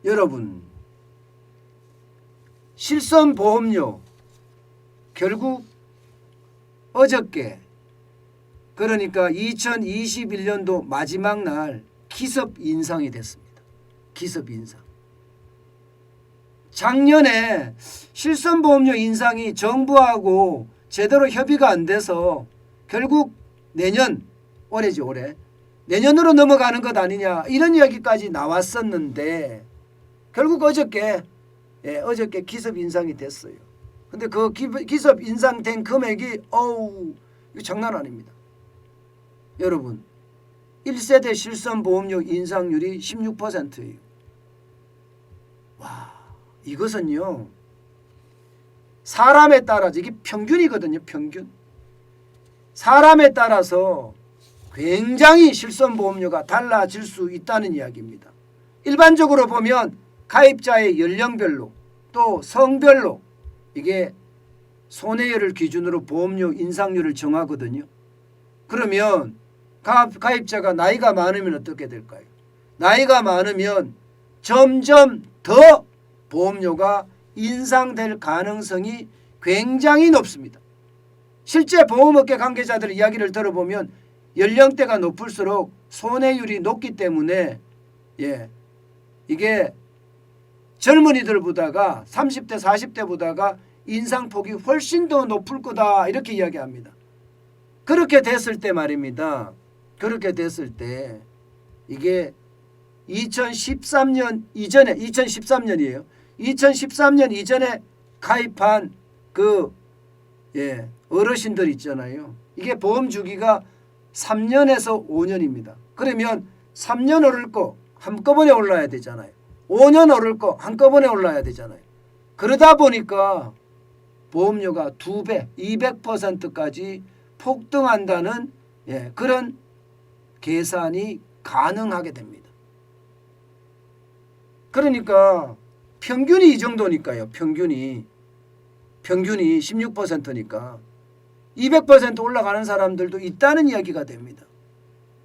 여러분, 실손보험료 결국 어저께, 그러니까 2021년도 마지막 날 기습 인상이 됐습니다. 기습 인상. 작년에 실손보험료 인상이 정부하고 제대로 협의가 안 돼서 결국 내년, 올해지 올해, 내년으로 넘어가는 것 아니냐 이런 이야기까지 나왔었는데 결국 어저께 기습 인상이 됐어요. 근데 그 기습 인상된 금액이 이거 장난 아닙니다. 여러분, 1세대 실손보험료 인상률이 16%예요. 와, 이것은요 사람에 따라서, 이게 평균이거든요. 평균. 사람에 따라서 굉장히 실손보험료가 달라질 수 있다는 이야기입니다. 일반적으로 보면 가입자의 연령별로 또 성별로 이게 손해율을 기준으로 보험료 인상률을 정하거든요. 그러면 가입자가 나이가 많으면 어떻게 될까요? 나이가 많으면 점점 더 보험료가 인상될 가능성이 굉장히 높습니다. 실제 보험업계 관계자들의 이야기를 들어보면 연령대가 높을수록 손해율이 높기 때문에 이게 젊은이들보다가 30대 40대보다가 인상폭이 훨씬 더 높을 거다 이렇게 이야기합니다. 그렇게 됐을 때 말입니다. 그렇게 됐을 때 이게 2013년 이전에 2013년이에요. 2013년 이전에 가입한 그 어르신들 있잖아요. 이게 보험 주기가 3년에서 5년입니다. 그러면 3년 오를 거 한꺼번에 올라야 되잖아요. 5년 오를 거 한꺼번에 올라야 되잖아요. 그러다 보니까 보험료가 2배, 200%까지 폭등한다는 그런 계산이 가능하게 됩니다. 그러니까 평균이 이 정도니까요. 평균이 16%니까 200% 올라가는 사람들도 있다는 이야기가 됩니다.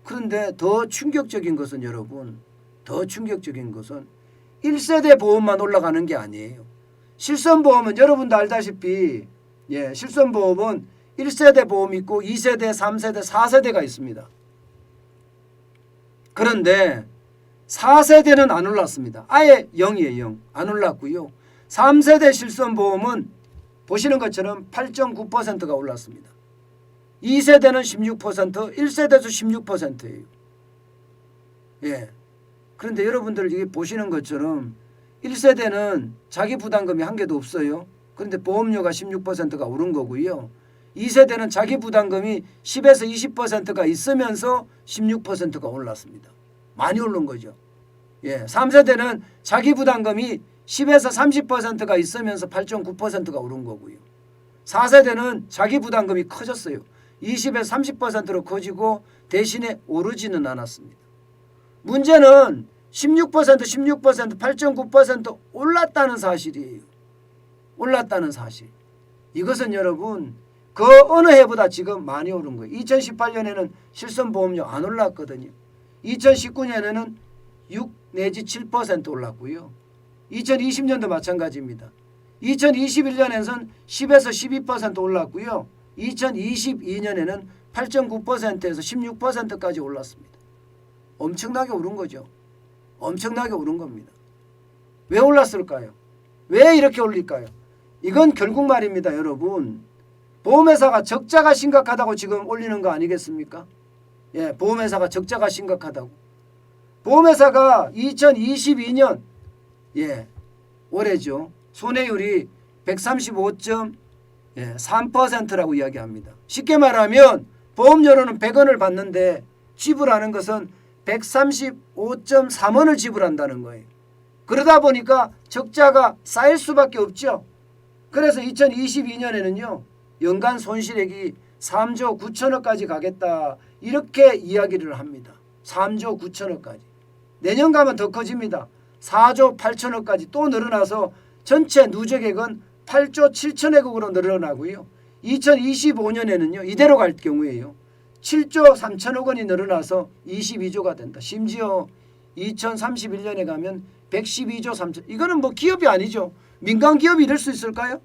그런데 더 충격적인 것은 여러분, 더 충격적인 것은 1세대 보험만 올라가는 게 아니에요. 실손보험은 여러분도 알다시피 실손보험은 1세대 보험이 있고 2세대, 3세대, 4세대가 있습니다. 그런데 4세대는 안 올랐습니다. 아예 0이에요. 0. 안 올랐고요. 3세대 실손보험은 보시는 것처럼 8.9%가 올랐습니다. 2세대는 16%, 1세대도 16%예요. 그런데 여러분들 이게 보시는 것처럼 1세대는 자기 부담금이 한 개도 없어요. 그런데 보험료가 16%가 오른 거고요. 2세대는 자기 부담금이 10에서 20%가 있으면서 16%가 올랐습니다. 많이 오른 거죠. 3세대는 자기 부담금이 10에서 30%가 있으면서 8.9%가 오른 거고요. 4세대는 자기 부담금이 커졌어요. 20에서 30%로 커지고 대신에 오르지는 않았습니다. 문제는 16%, 8.9% 올랐다는 사실이에요. 올랐다는 사실. 이것은 여러분 그 어느 해보다 지금 많이 오른 거예요. 2018년에는 실손보험료 안 올랐거든요. 2019년에는 6 내지 7% 올랐고요. 2020년도 마찬가지입니다. 2021년에는 10에서 12% 올랐고요. 2022년에는 8.9%에서 16%까지 올랐습니다. 엄청나게 오른 거죠. 엄청나게 오른 겁니다. 왜 올랐을까요? 왜 이렇게 올릴까요? 이건 결국 말입니다. 여러분, 보험회사가 적자가 심각하다고 지금 올리는 거 아니겠습니까? 보험회사가 적자가 심각하다고. 보험회사가 2022년 올해죠. 손해율이 135.3%라고 이야기합니다. 쉽게 말하면 보험료로는 100원을 받는데 지불하는 것은 135.3원을 지불한다는 거예요. 그러다 보니까 적자가 쌓일 수밖에 없죠. 그래서 2022년에는요. 연간 손실액이 3조 9천억까지 가겠다. 이렇게 이야기를 합니다. 3조 9천억까지. 내년 가면 더 커집니다. 4조 8천억까지 또 늘어나서 전체 누적액은 8조 7천억으로 늘어나고요. 2025년에는요. 이대로 갈 경우에요. 7조 3천억 원이 늘어나서 22조가 된다. 심지어 2031년에 가면 112조 3천. 이거는 뭐 기업이 아니죠. 민간 기업이 이럴 수 있을까요?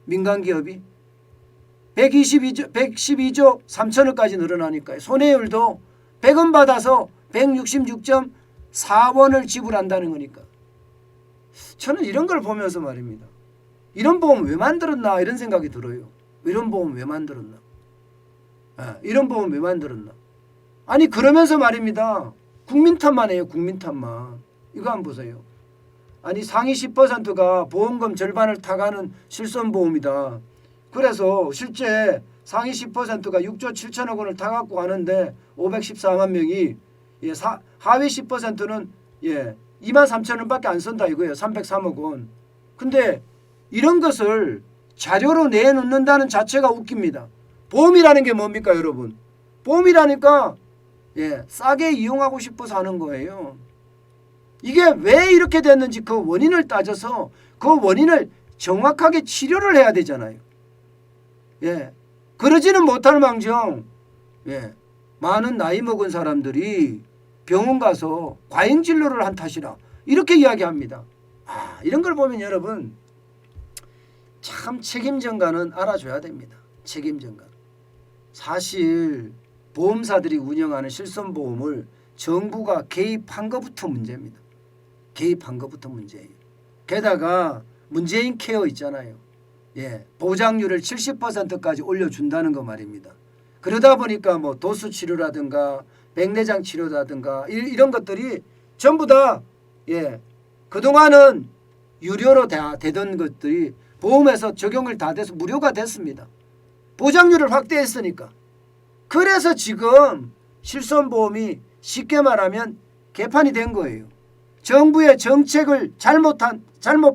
민간 기업이 112조 3천억까지 늘어나니까요. 손해율도 100원 받아서 166.4원을 지불한다는 거니까. 저는 이런 걸 보면서 말입니다. 이런 보험 왜 만들었나 이런 생각이 들어요. 이런 보험 왜 만들었나? 이런 보험 왜 만들었나? 아니 그러면서 말입니다. 국민 탓만 해요. 국민 탓만. 이거 한번 보세요. 아니 상위 10%가 보험금 절반을 타가는 실손보험이다. 그래서 실제 상위 10%가 6조 7천억 원을 타갖고 가는데 514만 명이 하위 10%는 2만 3천 원밖에 안 쓴다 이거예요. 303억 원. 근데 이런 것을 자료로 내놓는다는 자체가 웃깁니다. 보험이라는 게 뭡니까 여러분? 보험이라니까 싸게 이용하고 싶어서 하는 거예요. 이게 왜 이렇게 됐는지 그 원인을 따져서 그 원인을 정확하게 치료를 해야 되잖아요. 그러지는 못할 망정 많은 나이 먹은 사람들이 병원 가서 과잉 진료를 한 탓이라 이렇게 이야기합니다. 이런 걸 보면 여러분 참 책임전가는 알아줘야 됩니다. 책임전가. 사실 보험사들이 운영하는 실손보험을 정부가 개입한 것부터 문제입니다. 개입한 것부터 문제예요. 게다가 문재인 케어 있잖아요. 보장률을 70%까지 올려준다는 거 말입니다. 그러다 보니까 뭐 도수 치료라든가 백내장 치료라든가 이런 것들이 전부 다 그동안은 유료로 다 되던 것들이 보험에서 적용을 다 돼서 무료가 됐습니다. 보장률을 확대했으니까. 그래서 지금 실손보험이 쉽게 말하면 개판이 된 거예요. 정부의 정책을 잘못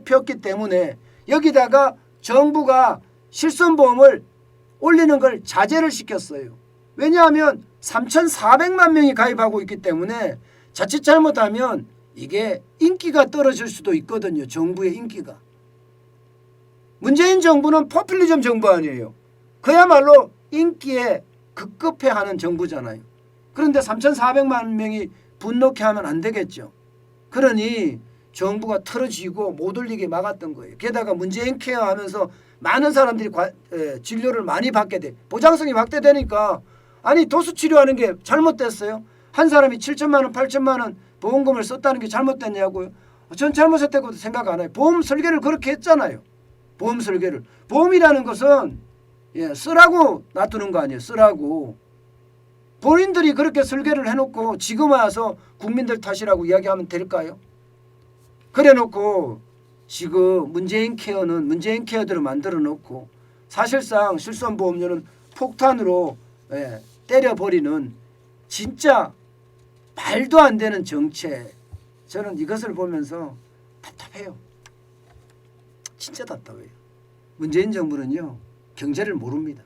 폈기 때문에 여기다가 정부가 실손보험을 올리는 걸 자제를 시켰어요. 왜냐하면 3,400만 명이 가입하고 있기 때문에 자칫 잘못하면 이게 인기가 떨어질 수도 있거든요. 정부의 인기가. 문재인 정부는 포퓰리즘 정부 아니에요. 그야말로 인기에 급급해하는 정부잖아요. 그런데 3,400만 명이 분노케 하면 안 되겠죠. 그러니 정부가 틀어지고 못 올리게 막았던 거예요. 게다가 문재인 케어 하면서 많은 사람들이 진료를 많이 받게 돼. 보장성이 확대되니까 아니 도수 치료하는 게 잘못됐어요? 한 사람이 7천만 원 8천만 원 보험금을 썼다는 게 잘못됐냐고요. 전 잘못했다고 생각 안 해요. 보험 설계를 그렇게 했잖아요. 보험 설계를. 보험이라는 것은 쓰라고 놔두는 거 아니에요. 쓰라고. 본인들이 그렇게 설계를 해놓고 지금 와서 국민들 탓이라고 이야기하면 될까요? 그래놓고 지금 문재인 케어는 문재인 케어대로 만들어 놓고 사실상 실손보험료는 폭탄으로 때려버리는 진짜 말도 안 되는 정책. 저는 이것을 보면서 답답해요. 진짜 답답해요. 문재인 정부는요 경제를 모릅니다.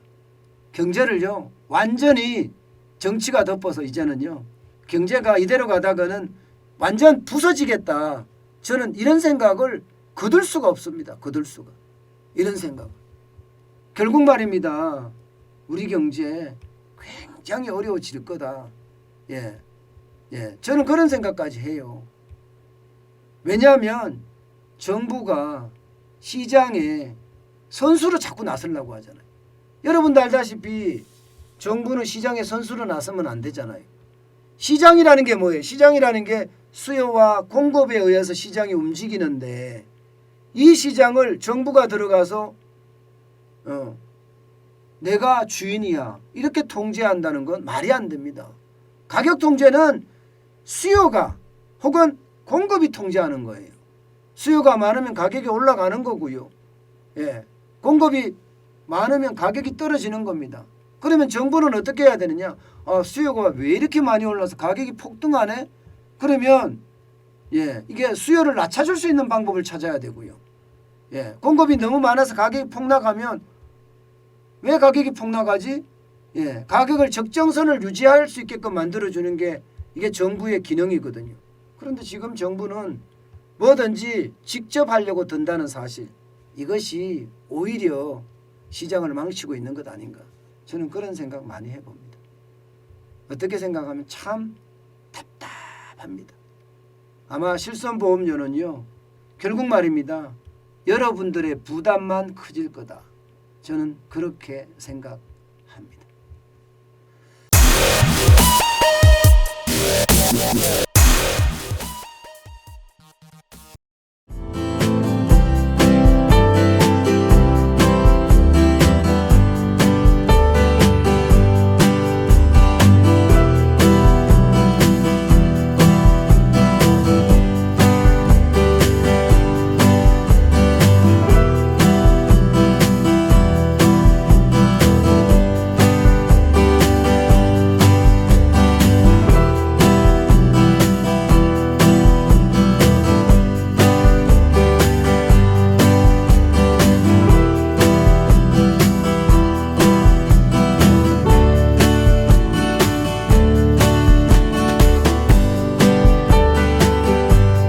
경제를요 완전히 정치가 덮어서 이제는요 경제가 이대로 가다가는 완전 부서지겠다. 저는 이런 생각을 거둘 수가 없습니다. 거둘 수가. 이런 생각. 결국 말입니다. 우리 경제 굉장히 어려워질 거다. 저는 그런 생각까지 해요. 왜냐하면 정부가 시장에 선수로 자꾸 나서려고 하잖아요. 여러분도 알다시피 정부는 시장에 선수로 나서면 안 되잖아요. 시장이라는 게 뭐예요? 시장이라는 게 수요와 공급에 의해서 시장이 움직이는데 이 시장을 정부가 들어가서 내가 주인이야 이렇게 통제한다는 건 말이 안 됩니다. 가격 통제는 수요가 혹은 공급이 통제하는 거예요. 수요가 많으면 가격이 올라가는 거고요. 공급이 많으면 가격이 떨어지는 겁니다. 그러면 정부는 어떻게 해야 되느냐? 수요가 왜 이렇게 많이 올라서 가격이 폭등하네? 그러면 이게 수요를 낮춰줄 수 있는 방법을 찾아야 되고요. 공급이 너무 많아서 가격이 폭락하면 왜 가격이 폭락하지? 가격을 적정선을 유지할 수 있게끔 만들어주는 게 이게 정부의 기능이거든요. 그런데 지금 정부는 뭐든지 직접 하려고 든다는 사실, 이것이 오히려 시장을 망치고 있는 것 아닌가. 저는 그런 생각 많이 해봅니다. 어떻게 생각하면 참 답답합니다. 아마 실손보험료는요. 결국 말입니다. 여러분들의 부담만 커질 거다. 저는 그렇게 생각합니다.